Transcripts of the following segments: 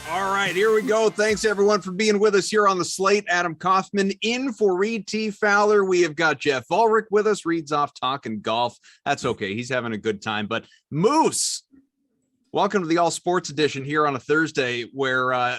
All right, here we go. Thanks, everyone, for being with us here on the Slate. Adam Kaufman in for Reed T. Fowler. We have got Geoff Ulrich with us. Reed's off talking golf. That's okay. He's having a good time. But Moose, welcome to the All Sports Edition here on a Thursday where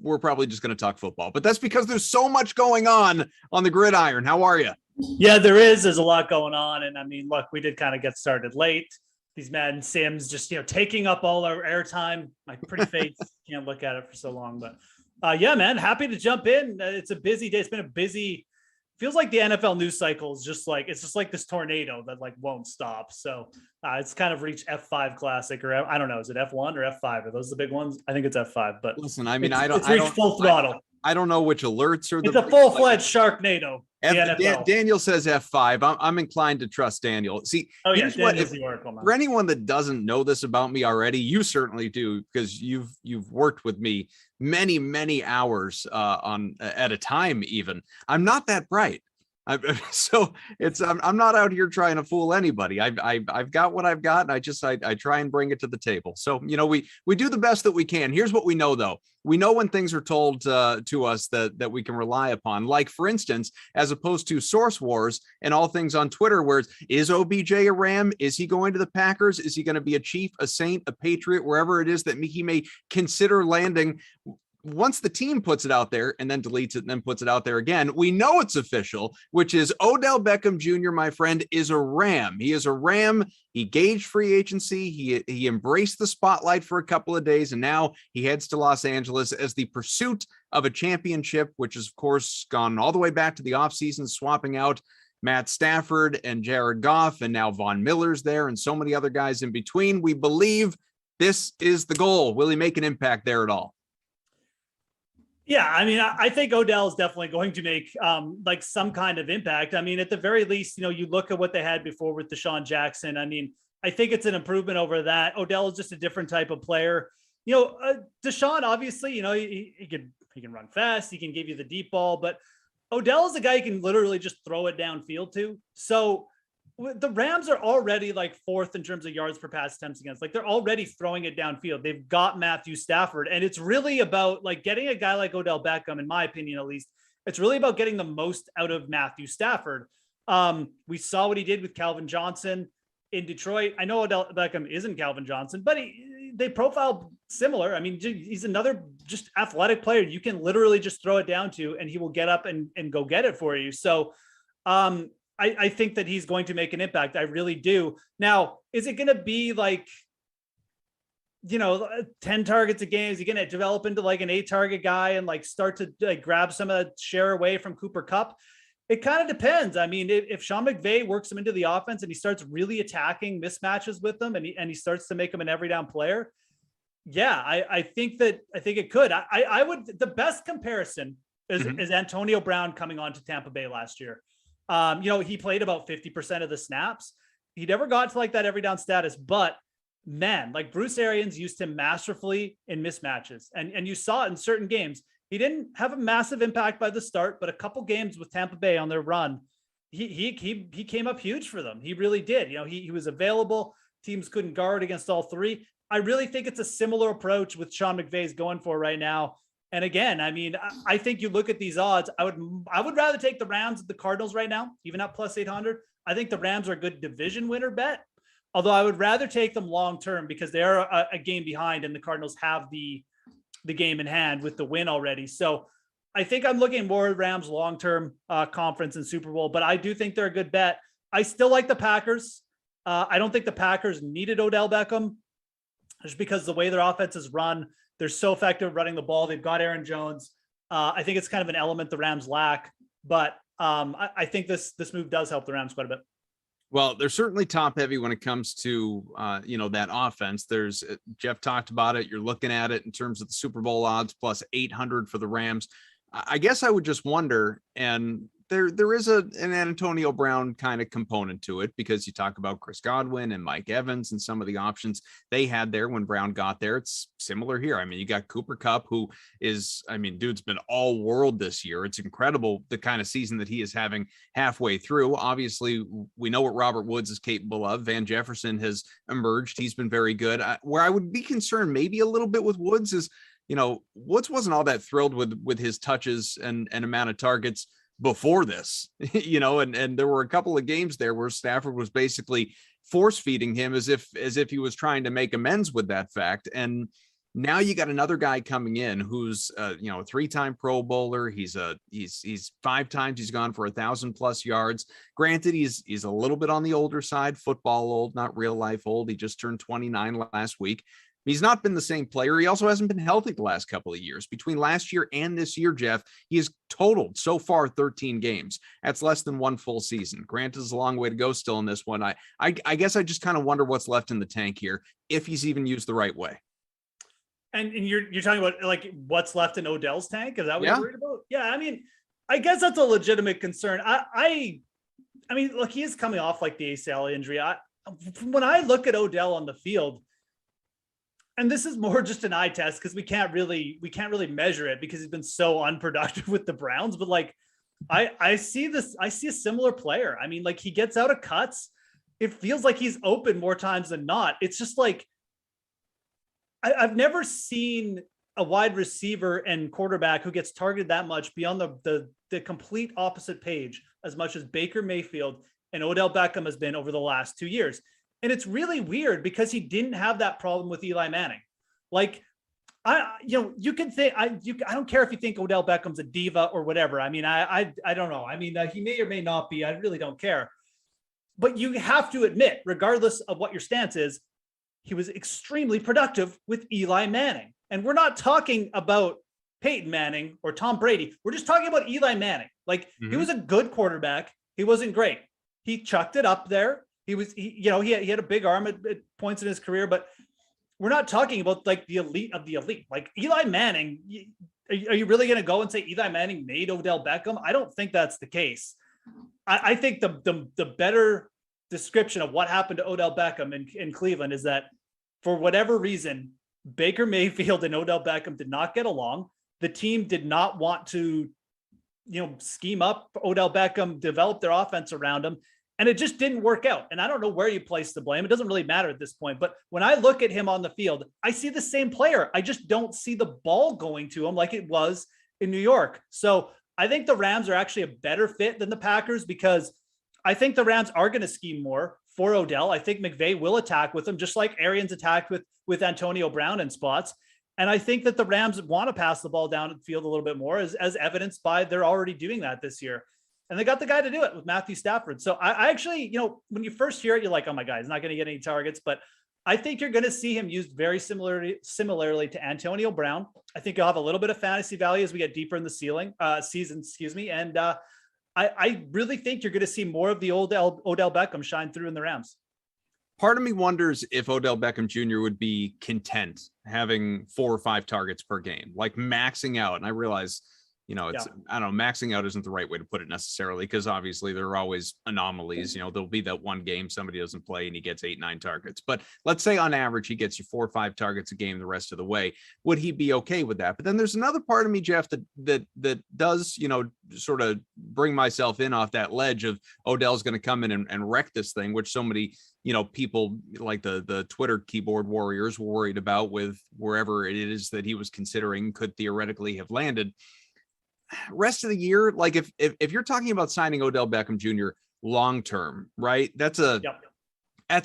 we're probably just going to talk football. But that's because there's so much going on the gridiron. How are you? Yeah, there's a lot going on. And I mean, look, we did kind of get started late. These Madden Sims just, taking up all our airtime. My pretty face, can't look at it for so long. But yeah, man, happy to jump in. It's a busy day. It's been a busy, feels like the NFL news cycle is just like this tornado that won't stop. So it's kind of reached F5 classic, or I don't know, is it F1 or F5? Are those the big ones? I think it's F5. But listen, I mean, it's reached full throttle. I don't know which alerts are. It's a full-fledged Sharknado. Daniel says F5. I'm inclined to trust Daniel. See, Daniel's the oracle, man. For anyone that doesn't know this about me already, you certainly do, because you've worked with me many hours at a time. Even I'm not that bright. So I'm not out here trying to fool anybody. I've got what I've got, and I try and bring it to the table. So we do the best that we can. Here's what we know, though. We know when things are told to us that we can rely upon. Like, for instance, as opposed to Source Wars and all things on Twitter, where is OBJ a Ram? Is he going to the Packers? Is he going to be a Chief, a Saint, a Patriot, wherever it is that he may consider landing? Once the team puts it out there and then deletes it and then puts it out there again, we know it's official, which is Odell Beckham Jr., my friend, is a Ram. He is a Ram. He gauged free agency. He embraced the spotlight for a couple of days, and now he heads to Los Angeles as the pursuit of a championship, which has, of course, gone all the way back to the offseason, swapping out Matt Stafford and Jared Goff, and now Von Miller's there and so many other guys in between. We believe this is the goal. Will he make an impact there at all? Yeah, I mean, I think Odell is definitely going to make some kind of impact. I mean, at the very least, you look at what they had before with Deshaun Jackson. I mean, I think it's an improvement over that. Odell is just a different type of player. Deshaun, obviously, he can run fast. He can give you the deep ball, but Odell is a guy you can literally just throw it downfield to. So the Rams are already fourth in terms of yards per pass attempts against. They're already throwing it downfield. They've got Matthew Stafford, and it's really about getting a guy like Odell Beckham, in my opinion, at least. It's really about getting the most out of Matthew Stafford. We saw what he did with Calvin Johnson in Detroit. I know Odell Beckham isn't Calvin Johnson, but they profile similar. I mean, he's another just athletic player. You can literally just throw it down to, and he will get up and go get it for you. So, I think that he's going to make an impact. I really do. Now, is it going to be 10 targets a game? Is he going to develop into an 8-target guy and start to grab some of the share away from Cooper Kupp? It kind of depends. I mean, if Sean McVay works him into the offense and he starts really attacking mismatches with them and he starts to make him an every down player, yeah, I think it could. I would. The best comparison is Antonio Brown coming on to Tampa Bay last year. He played about 50% of the snaps. He never got to that every down status, but man, Bruce Arians used him masterfully in mismatches. And you saw it in certain games. He didn't have a massive impact by the start, but a couple games with Tampa Bay on their run, he came up huge for them. He really did. He was available. Teams couldn't guard against all three. I really think it's a similar approach with Sean McVay's going for right now. And again, I mean, I think you look at these odds, I would rather take the Rams than the Cardinals right now, even at plus 800. I think the Rams are a good division winner bet. Although I would rather take them long-term because they're a game behind and the Cardinals have the game in hand with the win already. So I think I'm looking more at Rams long-term conference and Super Bowl, but I do think they're a good bet. I still like the Packers. I don't think the Packers needed Odell Beckham just because the way their offense is run, they're so effective running the ball. They've got Aaron Jones. I think it's kind of an element the Rams lack, but I think this move does help the Rams quite a bit. Well, they're certainly top heavy when it comes to, that offense. There's Geoff talked about it. You're looking at it in terms of the Super Bowl odds plus 800 for the Rams. I guess I would just wonder, and there is an Antonio Brown kind of component to it because you talk about Chris Godwin and Mike Evans and some of the options they had there when Brown got there. It's similar here. I mean, you got Cooper Kupp, who is, dude's been all world this year. It's incredible the kind of season that he is having halfway through. Obviously, we know what Robert Woods is capable of. Van Jefferson has emerged. He's been very good. Where I would be concerned maybe a little bit with Woods is, Woods wasn't all that thrilled with his touches and amount of targets before this, and there were a couple of games there where Stafford was basically force feeding him as if he was trying to make amends with that fact. And now you got another guy coming in who's a 3-time Pro Bowler. He's 5 times he's gone for 1,000+ yards. Granted, he's a little bit on the older side, football old, not real life old. He just turned 29 last week. He's not been the same player. He also hasn't been healthy the last couple of years. Between last year and this year, Geoff, he has totaled so far 13 games. That's less than one full season. Granted, there's a long way to go still in this one. I guess I just kind of wonder what's left in the tank here, if he's even used the right way. And you're talking about like what's left in Odell's tank? Is that what you're worried about? Yeah, I guess that's a legitimate concern. I mean, look, he is coming off like the ACL injury. When I look at Odell on the field, and this is more just an eye test because we can't really measure it because he's been so unproductive with the Browns. But like, I see a similar player. I mean, like he gets out of cuts. It feels like he's open more times than not. It's just like, I've never seen a wide receiver and quarterback who gets targeted that much be on the complete opposite page as much as Baker Mayfield and Odell Beckham has been over the last 2 years. And it's really weird because he didn't have that problem with Eli Manning. Like, you can think, I don't care if you think Odell Beckham's a diva or whatever. I mean, I don't know. I mean, he may or may not be. I really don't care. But you have to admit, regardless of what your stance is, he was extremely productive with Eli Manning. And we're not talking about Peyton Manning or Tom Brady. We're just talking about Eli Manning. Like, He was a good quarterback. He wasn't great. He chucked it up there. He had a big arm at points in his career, but we're not talking about like the elite of the elite. Like Eli Manning, are you really going to go and say Eli Manning made Odell Beckham? I don't think that's the case. I think the better description of what happened to Odell Beckham in Cleveland is that for whatever reason, Baker Mayfield and Odell Beckham did not get along. The team did not want to, scheme up Odell Beckham, develop their offense around him. And it just didn't work out. And I don't know where you place the blame. It doesn't really matter at this point. But when I look at him on the field, I see the same player. I just don't see the ball going to him like it was in New York. So I think the Rams are actually a better fit than the Packers because I think the Rams are going to scheme more for Odell. I think McVay will attack with him, just like Arians attacked with Antonio Brown in spots. And I think that the Rams want to pass the ball down the field a little bit more, as evidenced by they're already doing that this year. And they got the guy to do it with Matthew Stafford. So I actually, when you first hear it, you're like, oh my God, he's not going to get any targets. But I think you're going to see him used very similarly to Antonio Brown. I think he'll have a little bit of fantasy value as we get deeper in the season, And I really think you're going to see more of the Odell Beckham shine through in the Rams. Part of me wonders if Odell Beckham Jr. would be content having 4 or 5 targets per game, like maxing out. And I realize it's, I don't know, maxing out isn't the right way to put it necessarily, because obviously there are always anomalies. There'll be that one game somebody doesn't play and he gets 8-9 targets. But let's say on average he gets you 4 or 5 targets a game the rest of the way. Would he be okay with that? But then there's another part of me, Geoff, that does, sort of bring myself in off that ledge of Odell's going to come in and wreck this thing, which so many people like the Twitter keyboard warriors were worried about with wherever it is that he was considering could theoretically have landed. Rest of the year, like if you're talking about signing Odell Beckham Jr. long term, right? That's a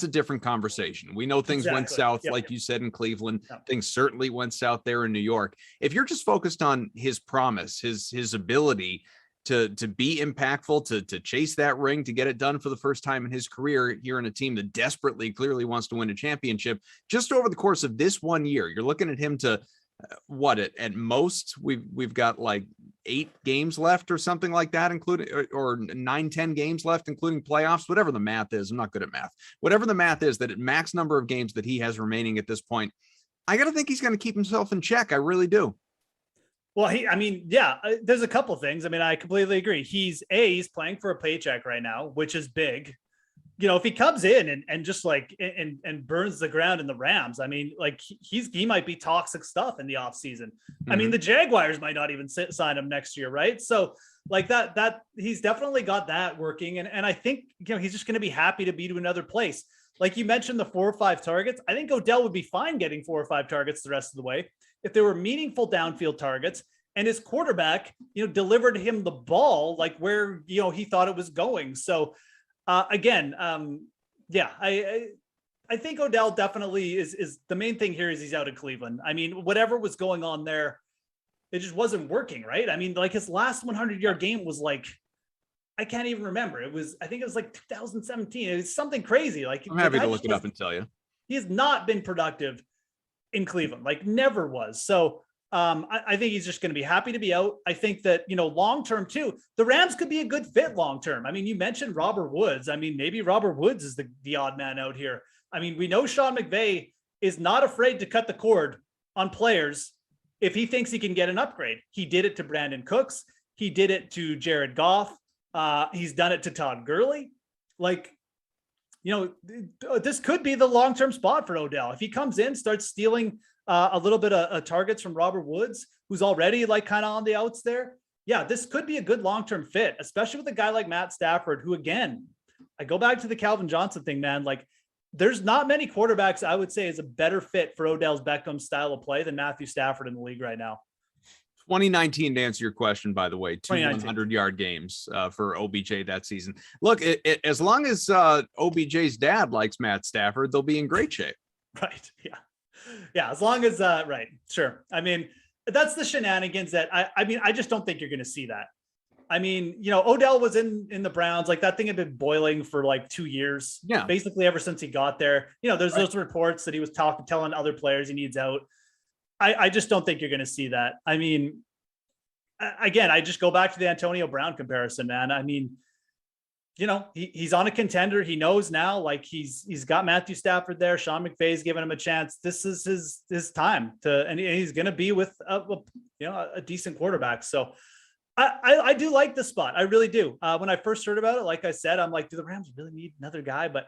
different conversation. We know things went south, like you said, in Cleveland. Things certainly went south there in New York. If you're just focused on his promise, his ability to be impactful, to chase that ring, to get it done for the first time in his career here in a team that desperately clearly wants to win a championship, just over the course of this 1 year, you're looking at him to at most we've got like 8 games left or something like that, including or 9-10 games left, including playoffs, whatever the math is. I'm not good at math. Whatever the math is, that at max number of games that he has remaining at this point, I got to think he's going to keep himself in check. I really do. Well, there's a couple things. I mean, I completely agree. He's playing for a paycheck right now, which is big. If he comes in and just like and burns the ground in the Rams, I mean, like he might be toxic stuff in the offseason. Mm-hmm. I mean, the Jaguars might not even sign him next year, right? So like that he's definitely got that working. And I think, he's just going to be happy to be to another place. Like you mentioned, the 4 or 5 targets. I think Odell would be fine getting 4 or 5 targets the rest of the way if there were meaningful downfield targets and his quarterback, delivered him the ball like where, he thought it was going. So I think Odell definitely is the main thing here is he's out of Cleveland. I mean, whatever was going on there, it just wasn't working, right? I mean, like his last 100-yard game was like, I can't even remember. I think it was like 2017. It was something crazy. Like I'm happy to look it up and tell you. He has not been productive in Cleveland, like never was. So I think he's just going to be happy to be out. I think that, long-term too, the Rams could be a good fit long-term. I mean, you mentioned Robert Woods. I mean, maybe Robert Woods is the odd man out here. I mean, we know Sean McVay is not afraid to cut the cord on players if he thinks he can get an upgrade. He did it to Brandon Cooks. He did it to Jared Goff. He's done it to Todd Gurley. Like, this could be the long-term spot for Odell. If he comes in, starts stealing a little bit of targets from Robert Woods, who's already like kind of on the outs there. Yeah, this could be a good long-term fit, especially with a guy like Matt Stafford, who, again, I go back to the Calvin Johnson thing, man. Like, there's not many quarterbacks I would say is a better fit for Odell Beckham's style of play than Matthew Stafford in the league right now. 2019, to answer your question, by the way, 2 100-yard games for OBJ that season. Look, as long as OBJ's dad likes Matt Stafford, they'll be in great shape. Right. Yeah. Yeah. As long as, right. Sure. I mean, that's the shenanigans that I just don't think you're going to see that. I mean, Odell was in the Browns, like that thing had been boiling for like 2 years. Yeah. Basically ever since he got there, there's those reports that he was telling other players he needs out. I just don't think you're going to see that. I mean, again, I just go back to the Antonio Brown comparison, man. I mean, he's on a contender. He knows now, like he's got Matthew Stafford there. Sean McVay's giving him a chance. This is his time and he's going to be with a decent quarterback. So I do like the spot. I really do. When I first heard about it, like I said, I'm like, do the Rams really need another guy? But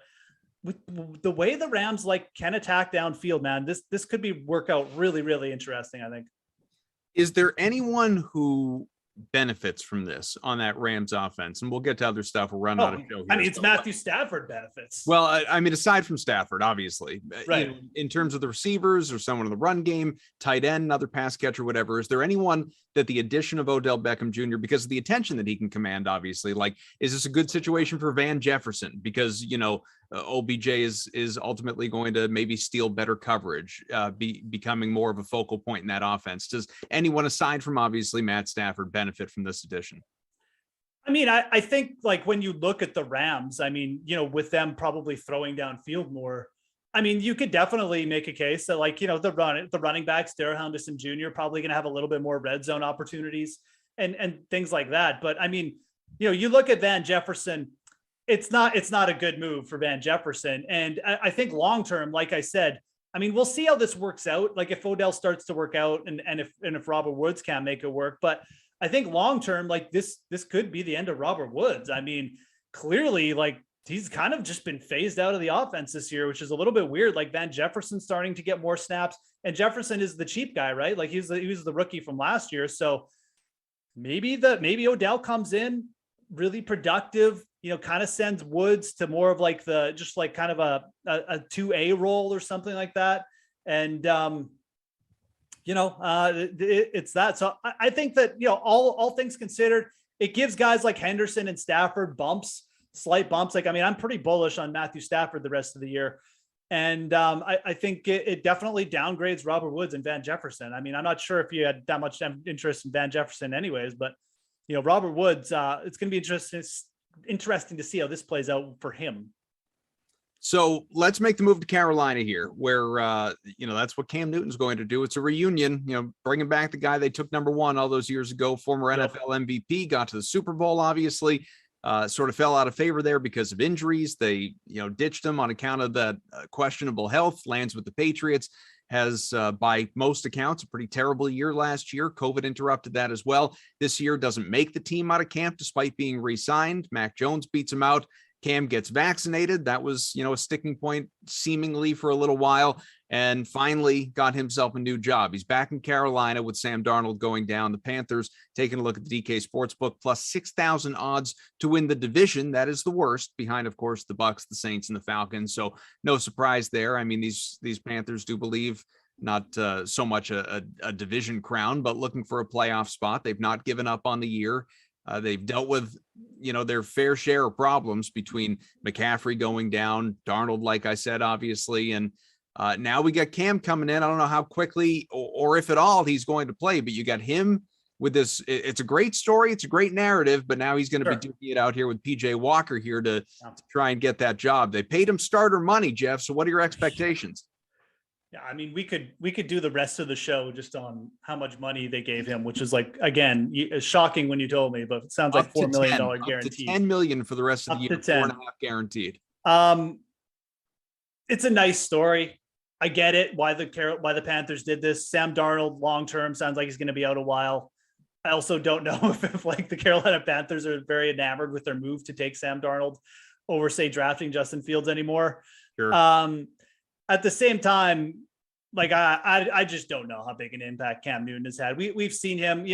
with the way the Rams can attack downfield, man, this could work out really, really interesting, I think. Is there anyone who benefits from this on that Rams offense? And we'll get to other stuff. We'll run out of show here. I mean, it's Matthew Stafford benefits. Well, I mean, aside from Stafford, obviously, right. In terms of the receivers or someone in the run game, tight end, another pass catcher, whatever, is there anyone that the addition of Odell Beckham Jr., because of the attention that he can command, obviously, like, is this a good situation for Van Jefferson? Because, OBJ is ultimately going to maybe steal better coverage, becoming more of a focal point in that offense. Does anyone aside from obviously Matt Stafford benefit from this addition? I mean, I think like when you look at the Rams, I mean, with them probably throwing downfield more, I mean, you could definitely make a case that the running backs, Darrell Henderson Jr. probably going to have a little bit more red zone opportunities and things like that. But I mean, you look at Van Jefferson, it's not a good move for Van Jefferson. And I think long-term, like I said, I mean, we'll see how this works out. Like if Odell starts to work out and if Robert Woods can't make it work, but I think long-term, like this could be the end of Robert Woods. I mean, clearly, like he's kind of just been phased out of the offense this year, which is a little bit weird. Like Van Jefferson's starting to get more snaps, and Jefferson is the cheap guy, right? Like he was the rookie from last year. So maybe Odell comes in really productive, kind of sends Woods to more of like just like kind of a 2A role or something like that. And, it's that. So I think that, all things considered, it gives guys like Henderson and Stafford slight bumps. Like, I mean, I'm pretty bullish on Matthew Stafford the rest of the year. And I think it definitely downgrades Robert Woods and Van Jefferson. I mean, I'm not sure if you had that much interest in Van Jefferson anyways, but, Robert Woods, it's going to be interesting to see how this plays out for him. So let's make the move to Carolina here, where, that's what Cam Newton's going to do. It's a reunion, bringing back the guy they took number one all those years ago, former NFL MVP, got to the Super Bowl, obviously. Sort of fell out of favor there because of injuries. They, ditched him on account of that questionable health. Lands with the Patriots, has, by most accounts, a pretty terrible year last year. COVID interrupted that as well. This year doesn't make the team out of camp despite being re-signed. Mac Jones beats him out. Cam gets vaccinated. That was, a sticking point seemingly for a little while, and finally got himself a new job. He's back in Carolina with Sam Darnold going down. The Panthers, taking a look at the DK Sportsbook, plus 6,000 odds to win the division. That is the worst, behind, of course, the Bucs, the Saints, and the Falcons. So no surprise there. I mean, these Panthers do believe not so much a division crown, but looking for a playoff spot. They've not given up on the year. They've dealt with, their fair share of problems between McCaffrey going down, Darnold, like I said, obviously. And now we got Cam coming in. I don't know how quickly or if at all he's going to play, but you got him with this. It's a great story. It's a great narrative, but now he's going to be doing it out here with PJ Walker here to try and get that job. They paid him starter money, Geoff. So what are your expectations? Yeah, I mean, we could do the rest of the show just on how much money they gave him, which is like, again, shocking when you told me, but it sounds like $4 million guaranteed. $10 million for the rest of the year, 4.5 guaranteed. It's a nice story. I get it why the Panthers did this. Sam Darnold long term sounds like he's going to be out a while. I also don't know if like the Carolina Panthers are very enamored with their move to take Sam Darnold over, say, drafting Justin Fields anymore. Sure. At the same time, like I just don't know how big an impact Cam Newton has had. We've seen him,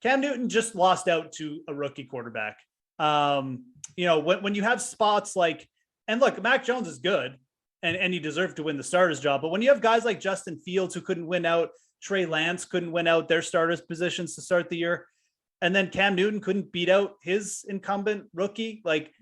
Cam Newton just lost out to a rookie quarterback. When you have spots like, and look, Mac Jones is good and he deserved to win the starter's job. But when you have guys like Justin Fields who couldn't win out, Trey Lance couldn't win out their starters positions to start the year, and then Cam Newton couldn't beat out his incumbent rookie, like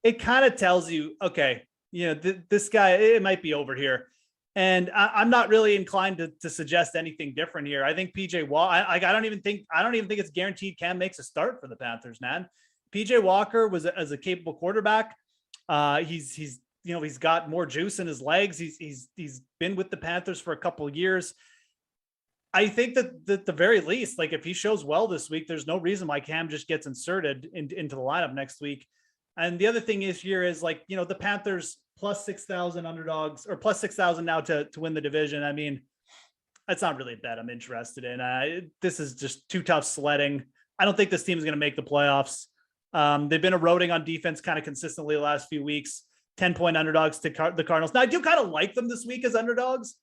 it kind of tells you, okay, this guy, it might be over here. And I'm not really inclined to suggest anything different here. I think PJ Walker, I don't even think it's guaranteed Cam makes a start for the Panthers, man. PJ Walker was as a capable quarterback. He's got more juice in his legs. He's been with the Panthers for a couple of years. I think that at the very least, like if he shows well this week, there's no reason why Cam just gets inserted into the lineup next week. And the other thing is the Panthers plus 6,000 underdogs, or plus 6,000 now to win the division. I mean, that's not really a bet I'm interested in. This is just too tough sledding. I don't think this team is going to make the playoffs. They've been eroding on defense kind of consistently the last few weeks. 10-point underdogs to the Cardinals. Now I do kind of like them this week as underdogs,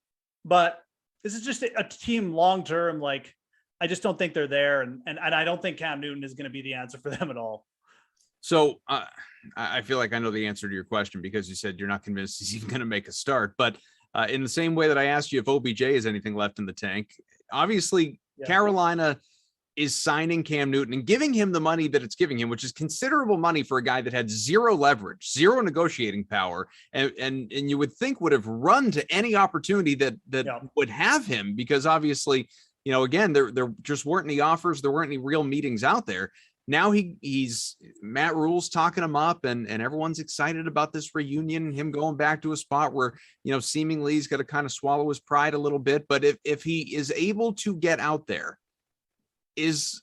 but this is just a team long-term. Like I just don't think they're there. And I don't think Cam Newton is going to be the answer for them at all. So I feel like I know the answer to your question because you said you're not convinced he's even going to make a start. But in the same way that I asked you if OBJ has anything left in the tank, obviously Carolina is signing Cam Newton and giving him the money that it's giving him, which is considerable money for a guy that had zero leverage, zero negotiating power, and you would think would have run to any opportunity that would have him, because obviously, again, there just weren't any offers, there weren't any real meetings out there. Now he's Matt Rule's talking him up, and everyone's excited about this reunion, him going back to a spot where, seemingly he's got to kind of swallow his pride a little bit. But if he is able to get out there, is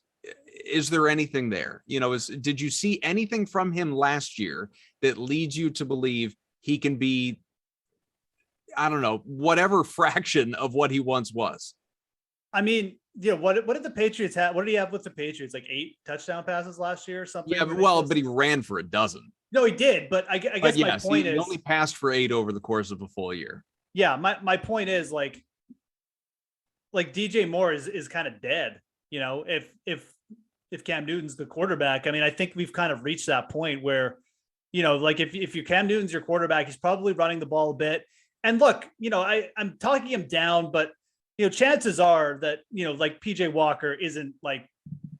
there anything there? Did you see anything from him last year that leads you to believe he can be, I don't know, whatever fraction of what he once was? I mean, what did the Patriots have? What did he have with the Patriots? Like 8 touchdown passes last year or something? Yeah, but he ran for a dozen. No, he did. But I guess my point is he only passed for 8 over the course of a full year. Yeah, my point is like DJ Moore is kind of dead. If Cam Newton's the quarterback, I mean, I think we've kind of reached that point where, like if you Cam Newton's your quarterback, he's probably running the ball a bit. And look, I'm talking him down, but chances are that, like PJ Walker isn't like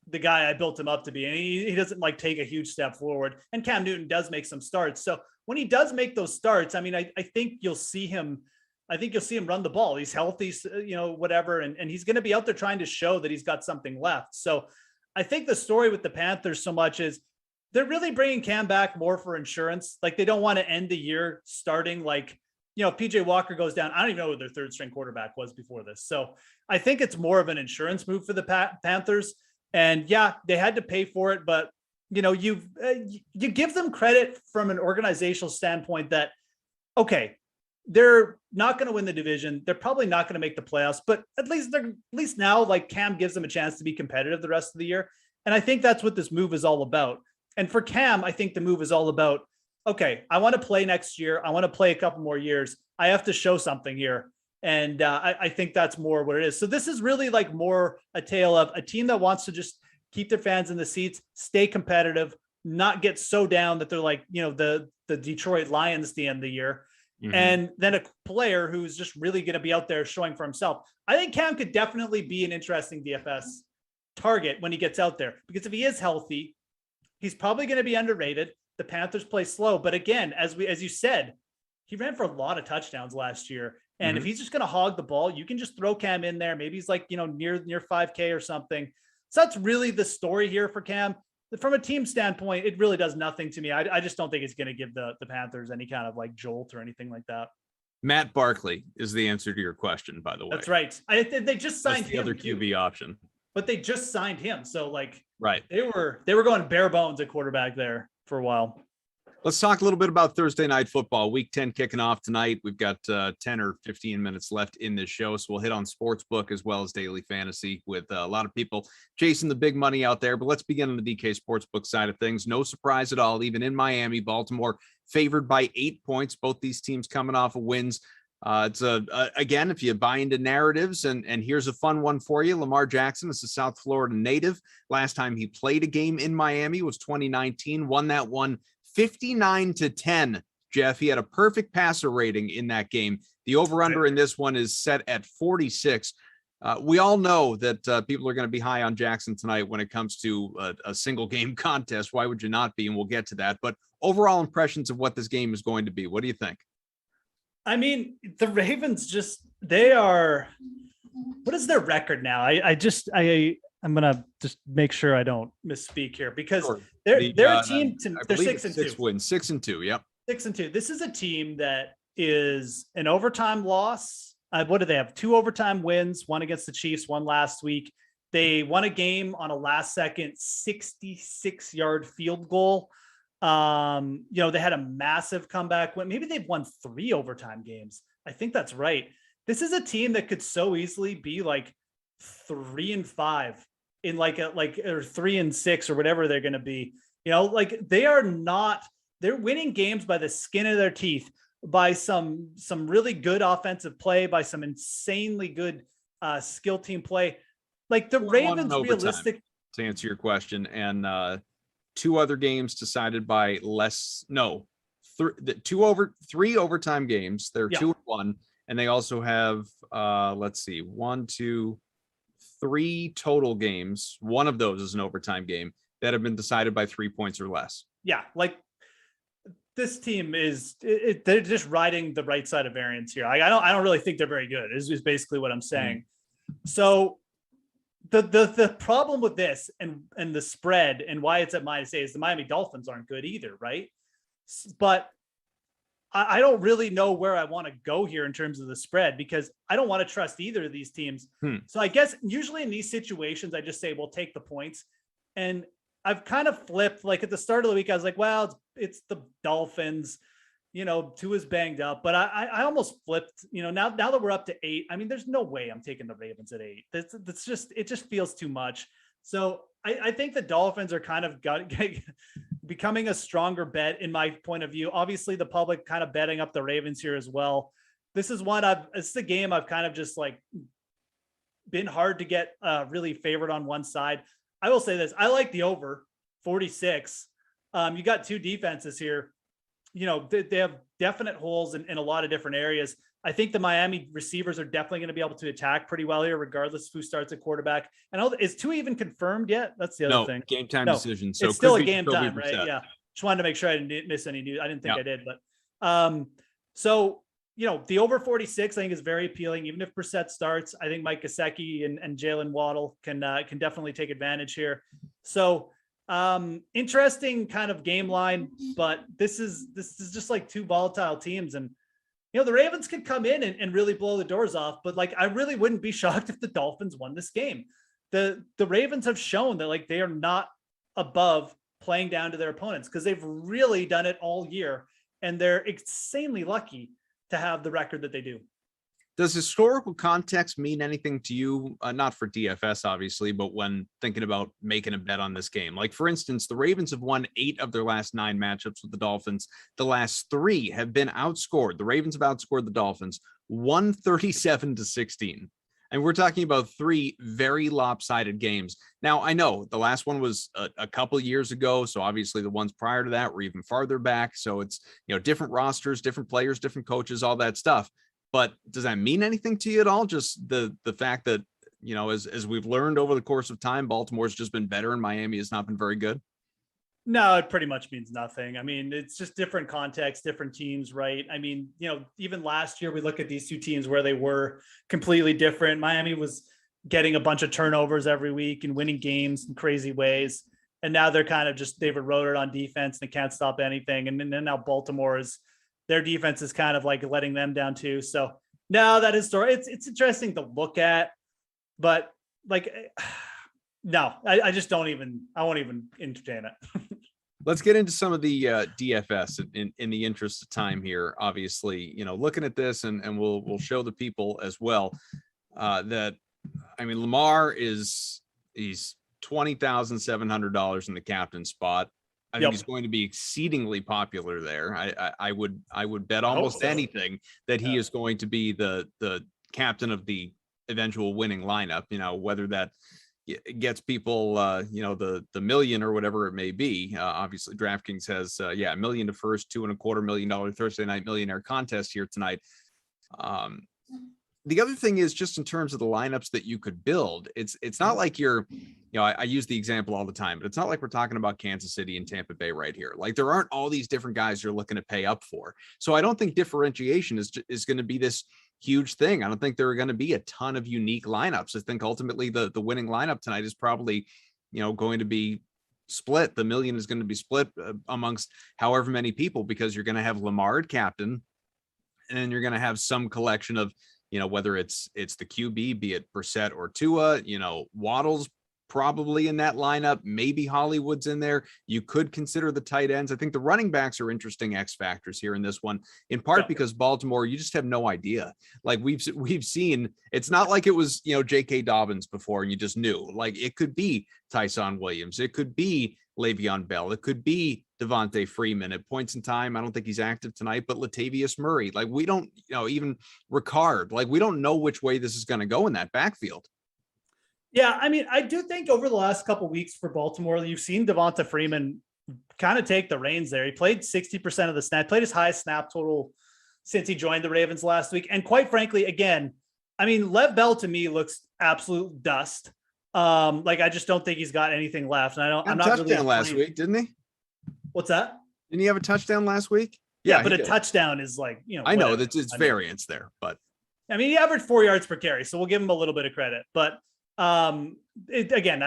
the guy I built him up to be. And he doesn't like take a huge step forward. And Cam Newton does make some starts. So when he does make those starts, I mean, I think you'll see him. I think you'll see him run the ball. He's healthy, whatever. And he's going to be out there trying to show that he's got something left. So I think the story with the Panthers so much is they're really bringing Cam back more for insurance. Like they don't want to end the year starting like, if PJ Walker goes down, I don't even know who their third string quarterback was before this. So I think it's more of an insurance move for the Panthers. And yeah, they had to pay for it, but you give them credit from an organizational standpoint that, okay, they're not going to win the division. They're probably not going to make the playoffs, but at least now, like Cam gives them a chance to be competitive the rest of the year. And I think that's what this move is all about. And for Cam, I think the move is all about, okay, I want to play next year. I want to play a couple more years. I have to show something here. And I think that's more what it is. So this is really like more a tale of a team that wants to just keep their fans in the seats, stay competitive, not get so down that they're like, the Detroit Lions at the end of the year. Mm-hmm. And then a player who's just really going to be out there showing for himself. I think Cam could definitely be an interesting DFS target when he gets out there, because if he is healthy, he's probably going to be underrated. The Panthers play slow, but again, as you said, he ran for a lot of touchdowns last year. And if he's just going to hog the ball, you can just throw Cam in there. Maybe he's like, near 5K or something. So that's really the story here for Cam. From a team standpoint, it really does nothing to me. I just don't think it's going to give the Panthers any kind of like jolt or anything like that. Matt Barkley is the answer to your question, by the way. That's right. They just signed the other QB option, but they just signed him. So like, right. They were going bare bones at quarterback there for a while. Let's talk a little bit about Thursday Night Football. Week 10 kicking off tonight. We've got 10 or 15 minutes left in this show, so we'll hit on Sportsbook as well as daily fantasy with a lot of people chasing the big money out there. But let's begin on the DK Sportsbook side of things. No surprise at all, even in Miami. Baltimore favored by 8 points. Both these teams coming off of wins. It's again, if you buy into narratives, and here's a fun one for you. Lamar Jackson is a South Florida native. Last time he played a game in Miami was 2019, won that one 59-10. Geoff, he had a perfect passer rating in that game. The over-under in this one is set at 46. We all know that people are going to be high on Jackson tonight when it comes to a single game contest. Why would you not be? And we'll get to that. But overall impressions of what this game is going to be. What do you think? I mean, the Ravens they are, what is their record now? I'm going to just make sure I don't misspeak here, because they're a team they're 6-2. 6-2. Yep. 6-2. This is a team that is an overtime loss. What do they have? 2 overtime wins, one against the Chiefs, one last week. They won a game on a last second 66-yard field goal. They had a massive comeback win. Maybe they've won 3 overtime games. I think that's right. This is a team that could so easily be like 3-5 in or 3-6 or whatever they're going to be. They're winning games by the skin of their teeth, by some really good offensive play, by some insanely good skill team play. Like the Ravens, realistic to answer your question, and 2 other games decided by three overtime games. They're 2-1, and they also have 3 total games. One of those is an overtime game that have been decided by 3 points or less. Yeah, like this team they're just riding the right side of variance here. I don't really think they're very good. Is basically what I'm saying. So the problem with this and the spread and why it's at -8 is the Miami Dolphins aren't good either, right? But I don't really know where I want to go here in terms of the spread, because I don't want to trust either of these teams. So I guess usually in these situations, I just say, well, take the points. And I've kind of flipped. Like at the start of the week, I was like, well, it's the Dolphins. Tua's banged up, but I almost flipped, now that we're up to 8, I mean, there's no way I'm taking the Ravens at 8. That's just, it just feels too much. So I think the Dolphins are kind of becoming a stronger bet in my point of view. Obviously the public kind of betting up the Ravens here as well. This is a game I've kind of just like been hard to get really favored on one side. I will say this. I like the over 46. You got two defenses here. They have definite holes in a lot of different areas. I think the Miami receivers are definitely going to be able to attack pretty well here, regardless of who starts at quarterback. And is Tua even confirmed yet? That's the other thing. Game time decision. So it's still a game time, right? Yeah. Just wanted to make sure I didn't miss any news. I didn't think I did, but so the over 46, I think is very appealing. Even if Brissett starts, I think Mike Gesicki and Jalen Waddle can definitely take advantage here. So interesting kind of game line, but this is just like two volatile teams. And, the Ravens could come in and really blow the doors off, but like, I really wouldn't be shocked if the Dolphins won this game. The Ravens have shown that like, they are not above playing down to their opponents because they've really done it all year. And they're insanely lucky to have the record that they do. Does historical context mean anything to you? Not for DFS, obviously, but when thinking about making a bet on this game, like for instance, the Ravens have won 8 of their last 9 matchups with the Dolphins. The last 3 have been outscored. The Ravens have outscored the Dolphins 137-16. And we're talking about 3 very lopsided games. Now, I know the last one was a couple years ago. So obviously the ones prior to that were even farther back. So it's, different rosters, different players, different coaches, all that stuff. But does that mean anything to you at all? Just the fact that, as we've learned over the course of time, Baltimore's just been better and Miami has not been very good. No, it pretty much means nothing. I mean, it's just different context, different teams, right? I mean, even last year we look at these two teams where they were completely different. Miami was getting a bunch of turnovers every week and winning games in crazy ways. And now they're kind of they've eroded on defense and they can't stop anything. And then now Baltimore their defense is kind of like letting them down too. So no, that is story. It's interesting to look at, but like, no, I just I won't even entertain it. Let's get into some of the DFS in the interest of time here. Obviously, looking at this and we'll show the people as well that, I mean, Lamar he's $20,700 in the captain spot. I think he's going to be exceedingly popular there. I would bet almost anything that he is going to be the captain of the eventual winning lineup, whether that gets people, the million or whatever it may be. Obviously DraftKings has, $1 million to first, $2.25 million Thursday night millionaire contest here tonight. The other thing is just in terms of the lineups that you could build, it's not like you're, I use the example all the time, but it's not like we're talking about Kansas City and Tampa Bay right here. Like there aren't all these different guys you're looking to pay up for. So I don't think differentiation is going to be this huge thing. I don't think there are going to be a ton of unique lineups. I think ultimately the winning lineup tonight is probably, going to be split. The million is going to be split amongst however many people, because you're going to have Lamar at captain, and then you're going to have some collection of, whether it's the QB, be it Brissett or Tua, Waddle's probably in that lineup. Maybe Hollywood's in there. You could consider the tight ends. I think the running backs are interesting X factors here in this one, in part because Baltimore, you just have no idea. Like we've seen, it's not like it was, J.K. Dobbins before and you just knew. Like it could be Tyson Williams. It could be Le'Veon Bell. It could be Devontae Freeman at points in time. I don't think he's active tonight, but Latavius Murray, like we don't, even Ricard, like we don't know which way this is going to go in that backfield. Yeah. I mean, I do think over the last couple of weeks for Baltimore, you've seen Devonta Freeman kind of take the reins there. He played 60% of the snap, played his highest snap total since he joined the Ravens last week. And quite frankly, again, I mean, Lev Bell to me looks absolute dust. I just don't think he's got anything left. And I'm not touchdown really last week, didn't he? What's that? Didn't he have a touchdown last week? Yeah, but a touchdown is like, I know that it's variance there, but I mean, he averaged 4 yards per carry, so we'll give him a little bit of credit. But again,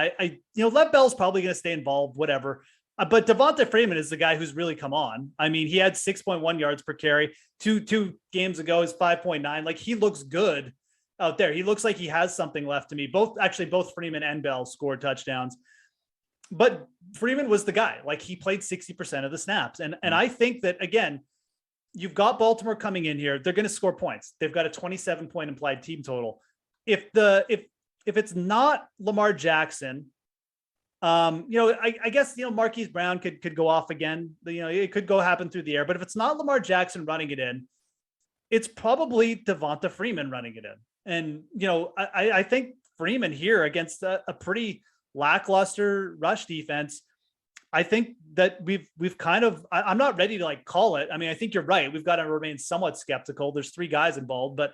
Lev Bell's probably going to stay involved, whatever. But Devonta Freeman is the guy who's really come on. I mean, he had 6.1 yards per carry. Two games ago is 5.9. Like he looks good out there. He looks like he has something left to me. Both Freeman and Bell scored touchdowns. But Freeman was the guy. Like he played 60% of the snaps. And I think that, again, you've got Baltimore coming in here. They're going to score points. They've got a 27-point implied team total. If it's not Lamar Jackson, I guess, Marquise Brown could go off again. It could happen through the air, but if it's not Lamar Jackson running it in, it's probably Devonta Freeman running it in. And, I think Freeman here against a pretty lackluster rush defense, I think that we've kind of, I'm not ready to call it. I mean, I think you're right. We've got to remain somewhat skeptical. There's 3 guys involved, but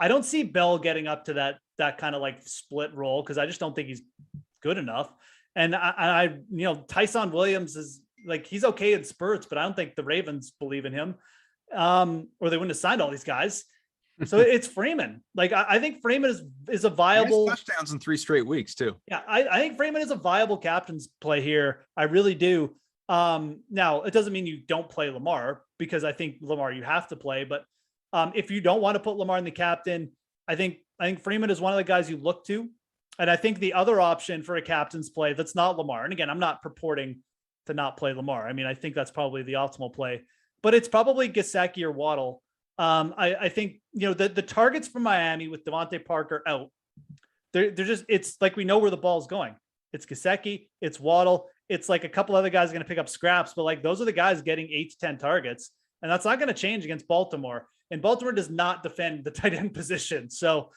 I don't see Bell getting up to that kind of split role, because I just don't think he's good enough. And I Tyson Williams is he's okay in spurts, but I don't think the Ravens believe in him, or they wouldn't have signed all these guys. So it's Freeman. I think Freeman is a viable touchdowns in 3 straight weeks too. Yeah, I think Freeman is a viable captain's play here. I really do. Now it doesn't mean you don't play Lamar, because I think Lamar you have to play. But if you don't want to put Lamar in the captain, I think Freeman is one of the guys you look to. And I think the other option for a captain's play that's not Lamar, and again, I'm not purporting to not play Lamar. I mean, I think that's probably the optimal play, but it's probably Gesicki or Waddle. I think, the targets for Miami with Devontae Parker out, they're just, it's we know where the ball's going. It's Gesicki, it's Waddle. It's a couple other guys are going to pick up scraps, but those are the guys getting 8 to 10 targets. And that's not going to change against Baltimore. And Baltimore does not defend the tight end position. So,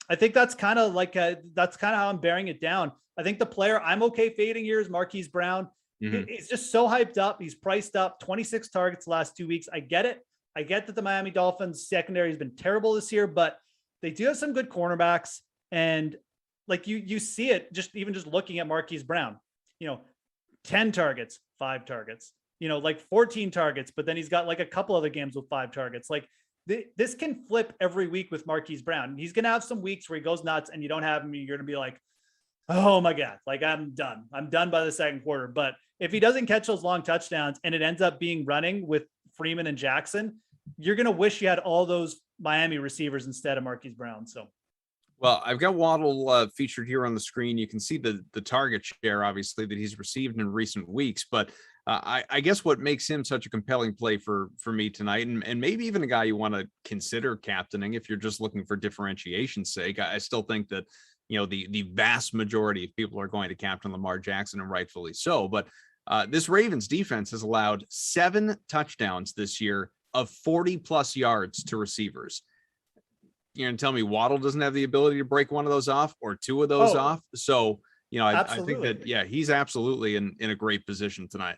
I think that's kind of how I'm bearing it down. I think the player I'm okay fading here is Marquise Brown. Mm-hmm. He's just so hyped up. He's priced up 26 targets the last 2 weeks. I get it. I get that the Miami Dolphins secondary has been terrible this year, but they do have some good cornerbacks. And you see it just looking at Marquise Brown, 10 targets, 5 targets, 14 targets, but then he's got a couple other games with 5 targets. This can flip every week with Marquise Brown. He's going to have some weeks where he goes nuts and you don't have him. You're going to be like, oh my God, I'm done. I'm done by the second quarter. But if he doesn't catch those long touchdowns and it ends up being running with Freeman and Jackson, you're going to wish you had all those Miami receivers instead of Marquise Brown. So, well, I've got Waddle featured here on the screen. You can see the target share, obviously, that he's received in recent weeks, but I guess what makes him such a compelling play for me tonight, and maybe even a guy you want to consider captaining if you're just looking for differentiation's sake. I still think that, the vast majority of people are going to captain Lamar Jackson, and rightfully so. But this Ravens defense has allowed 7 touchdowns this year of 40 plus yards to receivers. You're going to tell me Waddle doesn't have the ability to break one of those off or 2 of those off. So, I think that, he's absolutely in a great position tonight.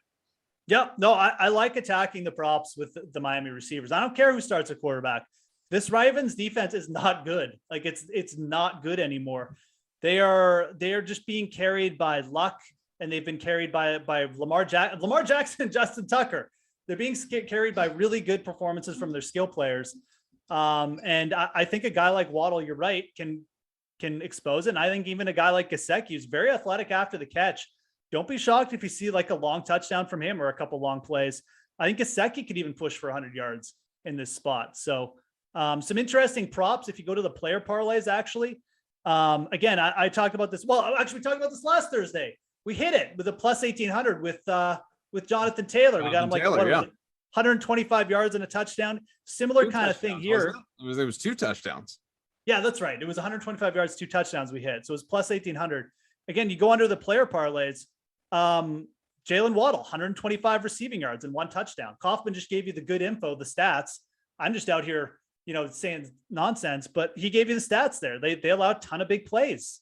Yeah, no, I like attacking the props with the Miami receivers. I don't care who starts a quarterback. This Ravens defense is not good. It's not good anymore. They are just being carried by luck, and they've been carried by Lamar Jackson and Justin Tucker. They're being carried by really good performances from their skill players. And I think a guy like Waddle, you're right, can expose it. And I think even a guy like Gesicki, who's very athletic after the catch, don't be shocked if you see a long touchdown from him or a couple long plays. I think Gesicki could even push for 100 yards in this spot. So some interesting props if you go to the player parlays, actually. Again, I talked about this. Well, actually, we talked about this last Thursday. We hit it with a plus 1,800 with Jonathan Taylor. We got him 125 yards and a touchdown. Similar kind of thing here. It was 2 touchdowns. Yeah, that's right. It was 125 yards, 2 touchdowns we hit. So it was plus 1,800. Again, you go under the player parlays. Jalen Waddle, 125 receiving yards and 1 touchdown. Kaufman just gave you the good info, the stats. I'm just out here, saying nonsense, but he gave you the stats there. They allow a ton of big plays.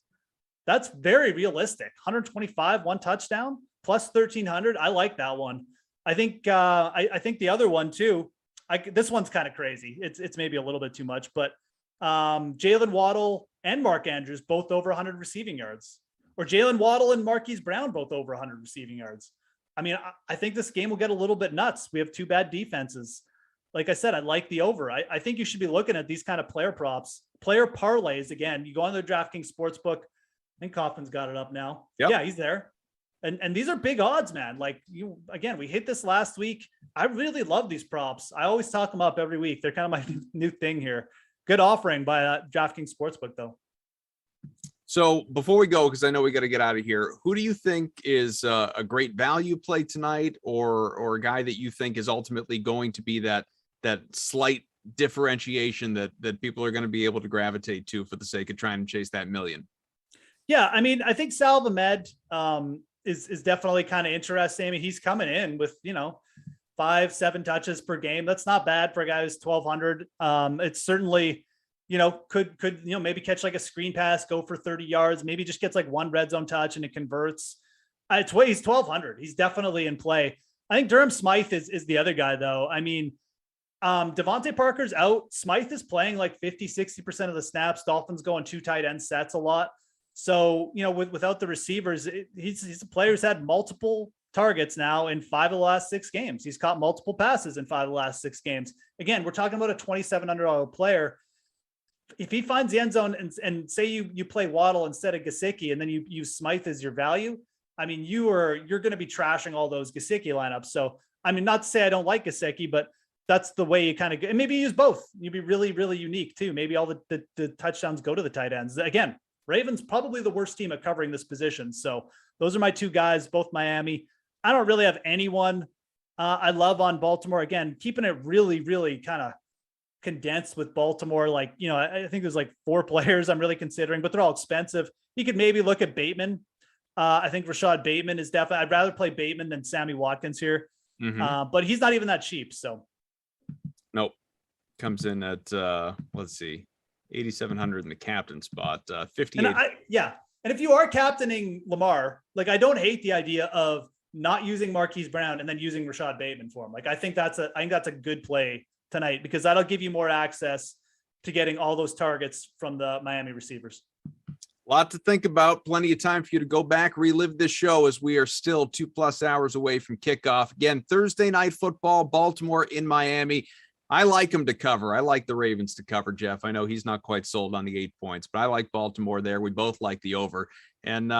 That's very realistic. 125, 1 touchdown, plus 1,300. I like that one. I think I think the other one too. This one's kind of crazy. It's maybe a little bit too much, but Jalen Waddle and Mark Andrews both over 100 receiving yards, or Jalen Waddle and Marquise Brown both over 100 receiving yards. I mean, I think this game will get a little bit nuts. We have 2 bad defenses. Like I said, I like the over. I think you should be looking at these kind of player props, player parlays. Again, you go on the DraftKings Sportsbook. I think Kaufman's got it up now. Yep. Yeah, he's there. And these are big odds, man. Again, we hit this last week. I really love these props. I always talk them up every week. They're kind of my new thing here. Good offering by DraftKings Sportsbook, though. So before we go, because I know we got to get out of here, who do you think is a great value play tonight, or a guy that you think is ultimately going to be that slight differentiation that people are going to be able to gravitate to for the sake of trying to chase that million? Yeah, I mean, I think Salva Med is definitely kind of interesting. I mean, he's coming in with 5-7 touches per game. That's not bad for a guy who's 1,200. It's certainly, could maybe catch like a screen pass, go for 30 yards, maybe just gets like one red zone touch and it converts. He's 1,200. He's definitely in play. I think Durham Smythe is the other guy though. I mean, Devontae Parker's out. Smythe is playing like 50-60% of the snaps. Dolphins going 2 tight end sets a lot. So, without the receivers, he's a player who's had multiple targets now in 5 of the last 6 games. He's caught multiple passes in 5 of the last 6 games. Again, we're talking about a $2,700 player. If he finds the end zone and say you play Waddle instead of Gesicki, and then you use Smythe as your value, I mean, you're going to be trashing all those Gesicki lineups. So, I mean, not to say I don't like Gesicki, but that's the way you kind of go. And maybe you use both. You'd be really, really unique too. Maybe all the touchdowns go to the tight ends. Again, Ravens probably the worst team at covering this position. So those are my 2 guys, both Miami. I don't really have anyone I love on Baltimore. Again, keeping it really, really kind of condensed with Baltimore. Like, I think there's like 4 players I'm really considering, but they're all expensive. You could maybe look at Bateman. I think Rashad Bateman is definitely, I'd rather play Bateman than Sammy Watkins here. But he's not even that cheap. So nope. Comes in at, let's see, 8,700 in the captain spot, 58. And if you are captaining Lamar, like, I don't hate the idea of not using Marquise Brown and then using Rashad Bateman for him. Like, I think that's a good play tonight, because that'll give you more access to getting all those targets from the Miami receivers. A lot to think about. Plenty of time for you to go back, relive this show, as we are still 2+ hours away from kickoff. Again, Thursday night football, Baltimore in Miami. I like them to cover. I like the Ravens to cover, Geoff. I know he's not quite sold on the 8 points, but I like Baltimore there. We both like the over. And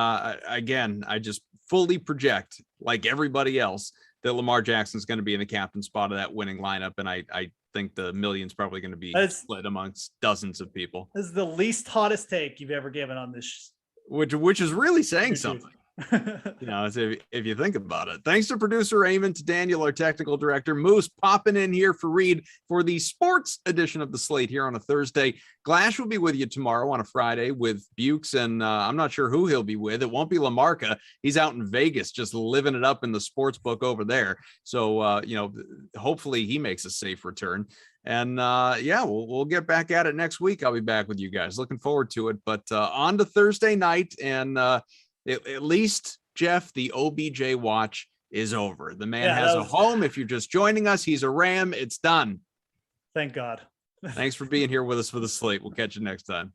again, I just fully project, like everybody else, that Lamar Jackson's going to be in the captain spot of that winning lineup. And I think the million's probably going to be split amongst dozens of people. This is the least hottest take you've ever given on this. Which is really saying something. If you think about it. Thanks to producer Eamon, to Daniel, our technical director, Moose, popping in here for Reed for the sports edition of the Slate here on a Thursday. Glash will be with you tomorrow on a Friday with Bukes, and I'm not sure who he'll be with. It won't be Lamarca. He's out in Vegas just living it up in the sports book over there. So, hopefully he makes a safe return. And we'll get back at it next week. I'll be back with you guys. Looking forward to it. But on to Thursday night, and at least, Geoff, the OBJ watch is over. The man has a home. If you're just joining us, he's a Ram. It's done. Thank God. Thanks for being here with us for the Slate. We'll catch you next time.